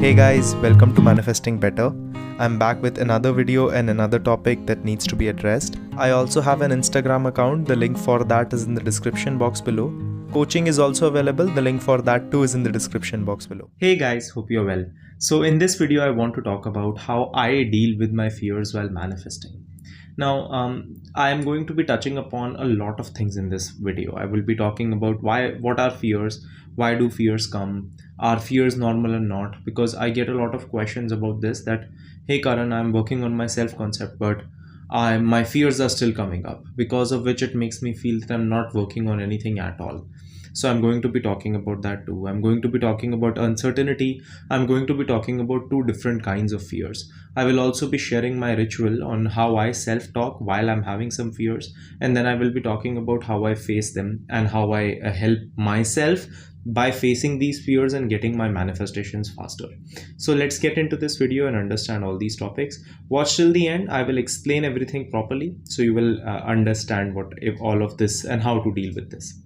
Hey guys, welcome to Manifesting Better. I'm back with another video and another topic that needs to be addressed. I also have an Instagram account, the link for that is in the description box below. Coaching is also available, the link for that too is in the description box below. Hey guys, hope you're well. So in this video, I want to talk about how I deal with my fears while manifesting. Now, I am going to be touching upon a lot of things in this video. I will be talking about what are fears, why do fears come, are fears normal or not? Because I get a lot of questions about this that, hey Karan, I'm working on my self-concept, but my fears are still coming up, because of which it makes me feel that I'm not working on anything at all. So I'm going to be talking about that too. I'm going to be talking about uncertainty. I'm going to be talking about two different kinds of fears. I will also be sharing my ritual on how I self-talk while I'm having some fears. And then I will be talking about how I face them and how I help myself by facing these fears and getting my manifestations faster. So let's get into this video and understand all these topics. Watch till the end. I will explain everything properly so you will understand all of this and how to deal with this.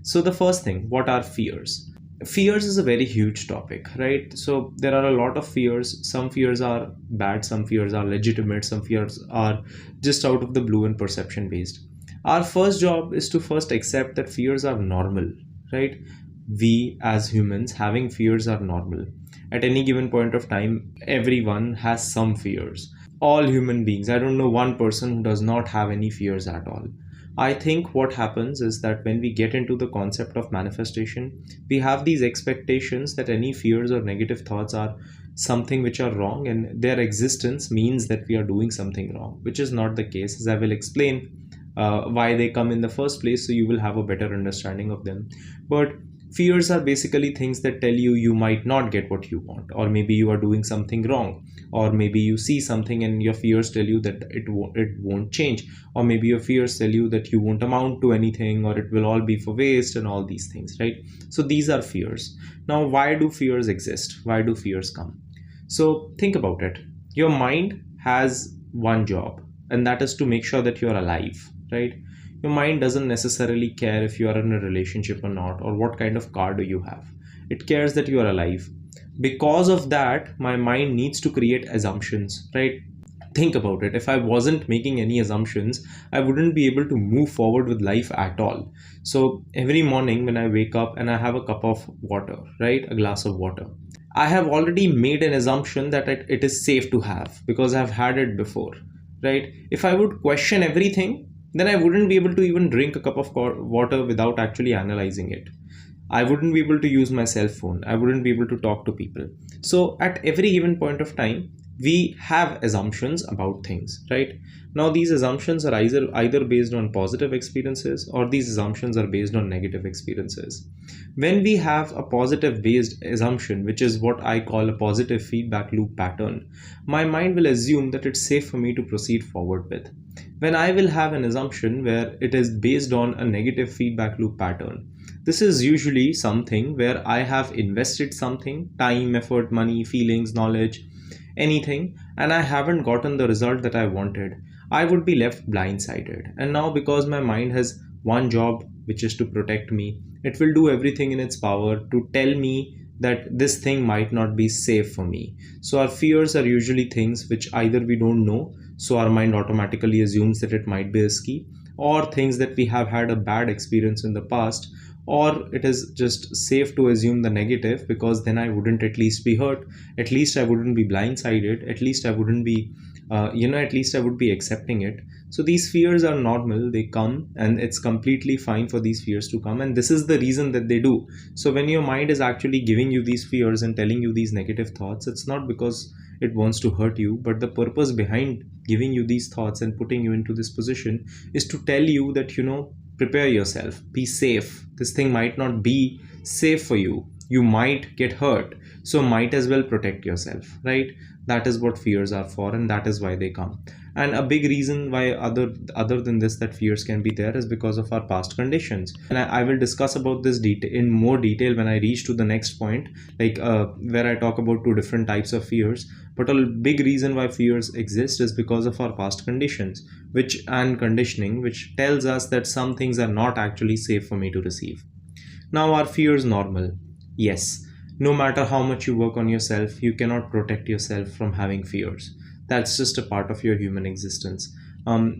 So the first thing, what are fears? Fears is a very huge topic, right? So there are a lot of fears. Some fears are bad, some fears are legitimate, some fears are just out of the blue and perception based. Our first job is to first accept that fears are normal, right? We as humans having fears are normal. At any given point of time, everyone has some fears. All human beings, I don't know one person who does not have any fears at all. I think what happens is that when we get into the concept of manifestation, we have these expectations that any fears or negative thoughts are something which are wrong, and their existence means that we are doing something wrong, which is not the case, as I will explain why they come in the first place, so you will have a better understanding of them. But fears are basically things that tell you you might not get what you want, or maybe you are doing something wrong, or maybe you see something and your fears tell you that it won't change, or maybe your fears tell you that you won't amount to anything, or it will all be for waste, and all these things, right? So these are fears. Now, why do fears exist? Why do fears come? So think about it. Your mind has one job, and that is to make sure that you are alive, right? Your mind doesn't necessarily care if you are in a relationship or not, or what kind of car do you have. It cares that you are alive. Because of that, my mind needs to create assumptions, right? Think about it. If I wasn't making any assumptions, I wouldn't be able to move forward with life at all. So every morning when I wake up and I have a cup of water, right? A glass of water, I have already made an assumption that it is safe to have because I've had it before, right? If I would question everything, then I wouldn't be able to even drink a cup of water without actually analyzing it. I wouldn't be able to use my cell phone. I wouldn't be able to talk to people. So at every given point of time, we have assumptions about things, right? Now these assumptions are either based on positive experiences, or these assumptions are based on negative experiences. When we have a positive based assumption, which is what I call a positive feedback loop pattern, my mind will assume that it's safe for me to proceed forward with. When I will have an assumption where it is based on a negative feedback loop pattern, this is usually something where I have invested something, time, effort, money, feelings, knowledge, anything, and I haven't gotten the result that I wanted. I would be left blindsided. And now, because my mind has one job, which is to protect me, it will do everything in its power to tell me that this thing might not be safe for me. So our fears are usually things which either we don't know, so our mind automatically assumes that it might be risky, or things that we have had a bad experience in the past, or it is just safe to assume the negative because then I wouldn't at least be hurt, at least I wouldn't be blindsided, at least I wouldn't be at least I would be accepting it. So these fears are normal, they come, and it's completely fine for these fears to come, and this is the reason that they do. So when your mind is actually giving you these fears and telling you these negative thoughts, it's not because it wants to hurt you, but the purpose behind giving you these thoughts and putting you into this position is to tell you that, prepare yourself, be safe. This thing might not be safe for you, you might get hurt, so might as well protect yourself, right? That is what fears are for, and that is why they come. And a big reason why other than this that fears can be there is because of our past conditions, and I will discuss about this in more detail when I reach to the next point, like where I talk about two different types of fears. But a big reason why fears exist is because of our past conditions, and conditioning, which tells us that some things are not actually safe for me to receive. Now, are fears normal? Yes. no matter how much you work on yourself, you cannot protect yourself from having fears. That's just a part of your human existence.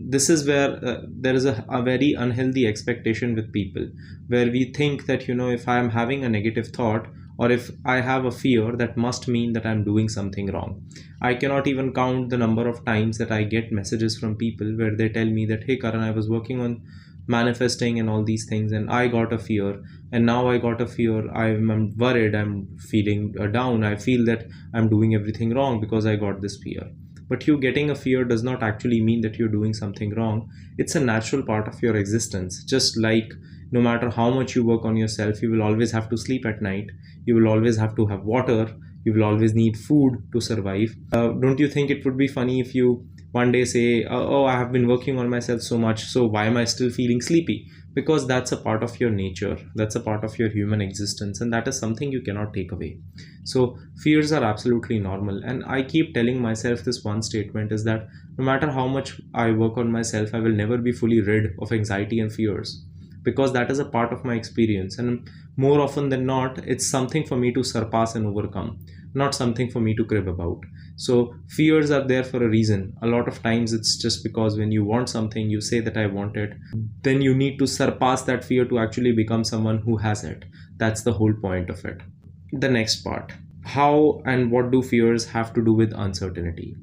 This is where there is a very unhealthy expectation with people, where we think that, if I am having a negative thought, or if I have a fear, that must mean that I'm doing something wrong. I cannot even count the number of times that I get messages from people where they tell me that, hey Karan, I was working on manifesting and all these things, and I got a fear, and now I got a fear. I'm worried, I'm feeling down, I feel that I'm doing everything wrong because I got this fear. But you getting a fear does not actually mean that you're doing something wrong. It's a natural part of your existence. Just like no matter how much you work on yourself, you will always have to sleep at night, you will always have to have water, you will always need food to survive. Don't you think it would be funny if you one day say, oh, I have been working on myself so much, so why am I still feeling sleepy? Because that's a part of your nature, that's a part of your human existence, and that is something you cannot take away. So fears are absolutely normal, and I keep telling myself this one statement is that no matter how much I work on myself, I will never be fully rid of anxiety and fears, because that is a part of my experience, and more often than not, it's something for me to surpass and overcome, not something for me to crib about. So fears are there for a reason. A lot of times it's just because when you want something, you say that I want it, then you need to surpass that fear to actually become someone who has it. That's the whole point of it. The next part: how and what do fears have to do with uncertainty?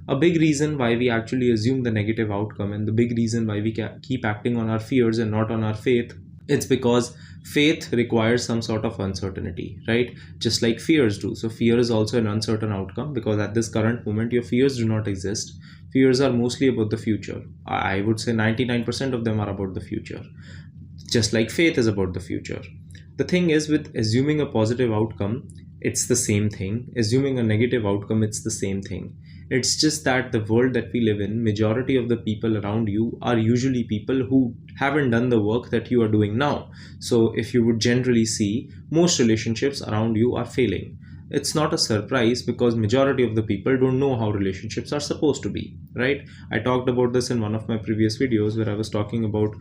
A big reason why we actually assume the negative outcome, and the big reason why we keep acting on our fears and not on our faith, it's because faith requires some sort of uncertainty, right? Just like fears do. So fear is also an uncertain outcome, because at this current moment your fears do not exist. Fears are mostly about the future. I would say 99% of them are about the future, just like faith is about the future. The thing is, with assuming a positive outcome, it's the same thing. Assuming a negative outcome, it's the same thing. It's just that the world that we live in, majority of the people around you are usually people who haven't done the work that you are doing now. So if you would generally see, most relationships around you are failing. It's not a surprise, because majority of the people don't know how relationships are supposed to be, right? I talked about this in one of my previous videos where I was talking about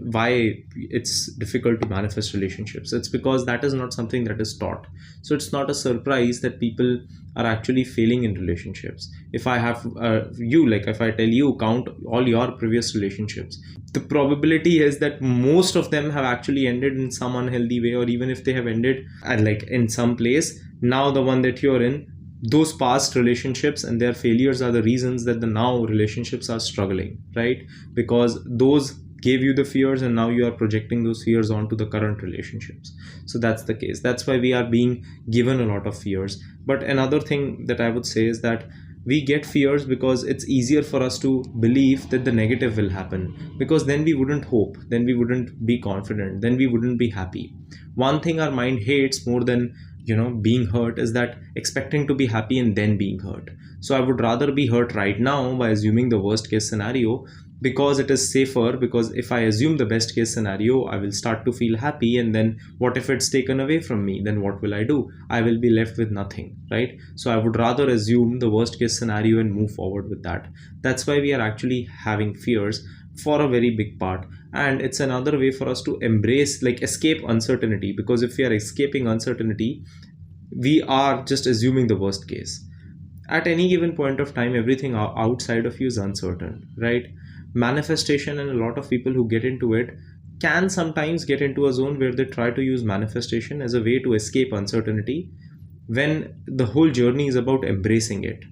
why it's difficult to manifest relationships. It's because that is not something that is taught. So it's not a surprise that people are actually failing in relationships. If I have if I tell you, count all your previous relationships, the probability is that most of them have actually ended in some unhealthy way, or even if they have ended in some place, now the one that you're in, those past relationships and their failures are the reasons that the now relationships are struggling, right? Because those gave you the fears, and now you are projecting those fears onto the current relationships. So that's the case. That's why we are being given a lot of fears. But another thing that I would say is that we get fears because it's easier for us to believe that the negative will happen, because then we wouldn't hope, then we wouldn't be confident, then we wouldn't be happy. One thing our mind hates more than being hurt is that expecting to be happy and then being hurt. So I would rather be hurt right now by assuming the worst case scenario, because it is safer. Because if I assume the best case scenario, I will start to feel happy, and then what if it's taken away from me? Then what will I do? I will be left with nothing, right? So I would rather assume the worst case scenario and move forward with that. That's why we are actually having fears for a very big part. And it's another way for us to embrace, escape uncertainty, because if we are escaping uncertainty, we are just assuming the worst case. At any given point of time, everything outside of you is uncertain, right? Manifestation, and a lot of people who get into it can sometimes get into a zone where they try to use manifestation as a way to escape uncertainty, when the whole journey is about embracing it.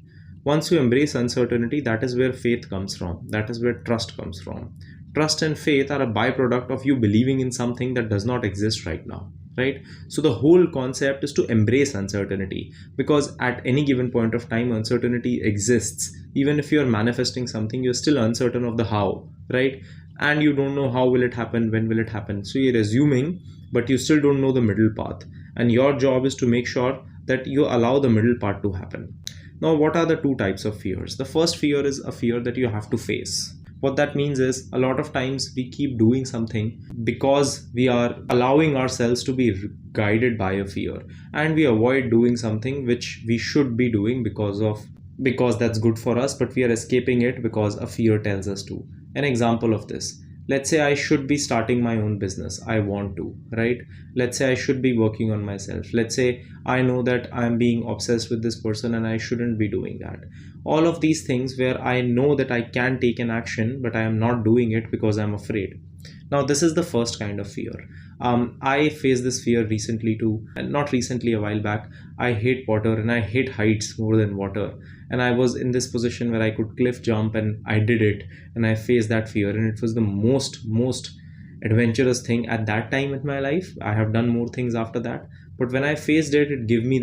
Once you embrace uncertainty, that is where faith comes from, that is where trust comes from. Trust and faith are a byproduct of you believing in something that does not exist right now, right? So the whole concept is to embrace uncertainty, because at any given point of time, uncertainty exists. Even if you're manifesting something, you're still uncertain of the how, right? And you don't know how will it happen, when will it happen. So you're assuming, but you still don't know the middle path. And your job is to make sure that you allow the middle part to happen. Now, what are the two types of fears? The first fear is a fear that you have to face. What that means is, a lot of times we keep doing something because we are allowing ourselves to be guided by a fear, and we avoid doing something which we should be doing because that's good for us, but we are escaping it because a fear tells us to. An example of this: Let's say I should be starting my own business. I want to, right? Let's say I should be working on myself. Let's say I know that I'm being obsessed with this person and I shouldn't be doing that. All of these things where I know that I can take an action, but I am not doing it because I'm afraid. Now, this is the first kind of fear. I faced this fear recently too, and not recently, a while back. I hate water and I hate heights more than water. And I was in this position where I could cliff jump, and I did it, and I faced that fear, and it was the most adventurous thing at that time in my life. I have done more things after that, but when I faced it, it gave me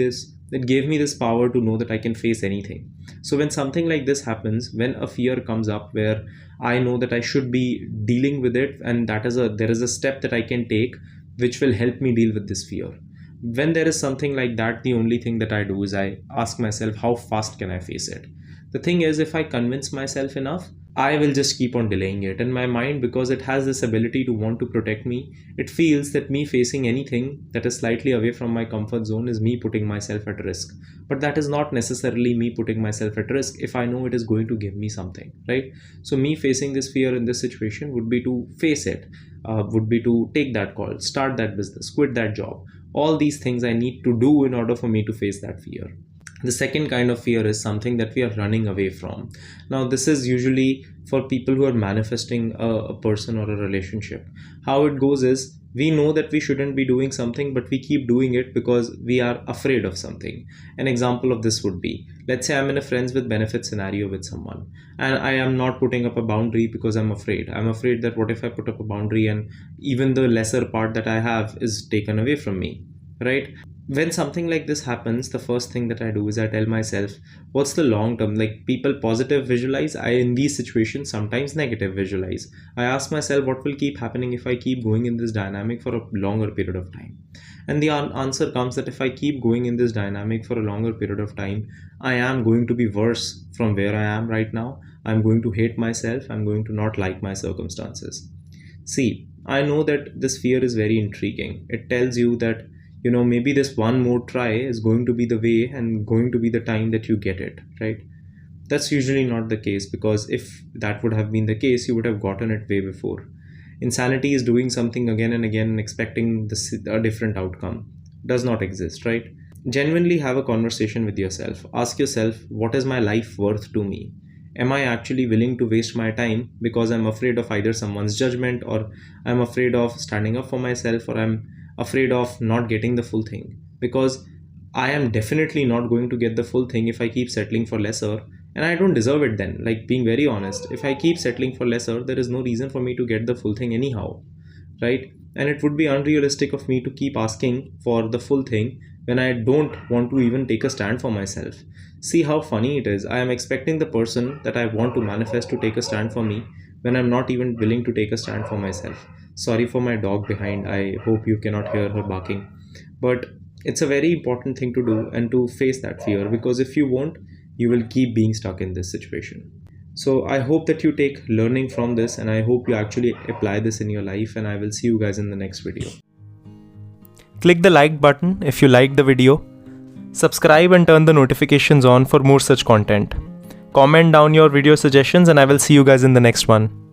this power to know that I can face anything. So when something like this happens, when a fear comes up where I know that I should be dealing with it, and there is a step that I can take which will help me deal with this fear. When there is something like that, the only thing that I do is I ask myself, how fast can I face it? The thing is, if I convince myself enough, I will just keep on delaying it. And my mind, because it has this ability to want to protect me, it feels that me facing anything that is slightly away from my comfort zone is me putting myself at risk. But that is not necessarily me putting myself at risk if I know it is going to give me something, right? So me facing this fear in this situation would be to face it, would be to take that call, start that business, quit that job. All these things I need to do in order for me to face that fear. The second kind of fear is something that we are running away from. Now, this is usually for people who are manifesting a person or a relationship. How it goes is, we know that we shouldn't be doing something, but we keep doing it because we are afraid of something. An example of this would be, let's say I'm in a friends with benefit scenario with someone, and I am not putting up a boundary because I'm afraid. I'm afraid that what if I put up a boundary and even the lesser part that I have is taken away from me, right? When something like this happens, the first thing that I do is I tell myself, what's the long term? Like, people positive visualize, I in these situations sometimes negative visualize. I ask myself, what will keep happening if I keep going in this dynamic for a longer period of time? And the answer comes that if I keep going in this dynamic for a longer period of time, I am going to be worse from where I am right now. I'm going to hate myself. I'm going to not like my circumstances. See, I know that this fear is very intriguing. It tells you that, maybe this one more try is going to be the way and going to be the time that you get it, right? That's usually not the case, because if that would have been the case, you would have gotten it way before. Insanity is doing something again and again and expecting a different outcome. Does not exist, right? Genuinely have a conversation with yourself. Ask yourself, what is my life worth to me? Am I actually willing to waste my time because I'm afraid of either someone's judgment, or I'm afraid of standing up for myself, or I'm afraid of not getting the full thing? Because I am definitely not going to get the full thing if I keep settling for lesser, and I don't deserve it then. Like, being very honest, if I keep settling for lesser, there is no reason for me to get the full thing anyhow, right? And it would be unrealistic of me to keep asking for the full thing when I don't want to even take a stand for myself. See how funny it is. I am expecting the person that I want to manifest to take a stand for me when I'm not even willing to take a stand for myself. Sorry for my dog behind. I hope you cannot hear her barking. But it's a very important thing to do, and to face that fear, because if you won't, you will keep being stuck in this situation. So I hope that you take learning from this, and I hope you actually apply this in your life, and I will see you guys in the next video. Click the like button if you liked the video. Subscribe and turn the notifications on for more such content. Comment down your video suggestions, and I will see you guys in the next one.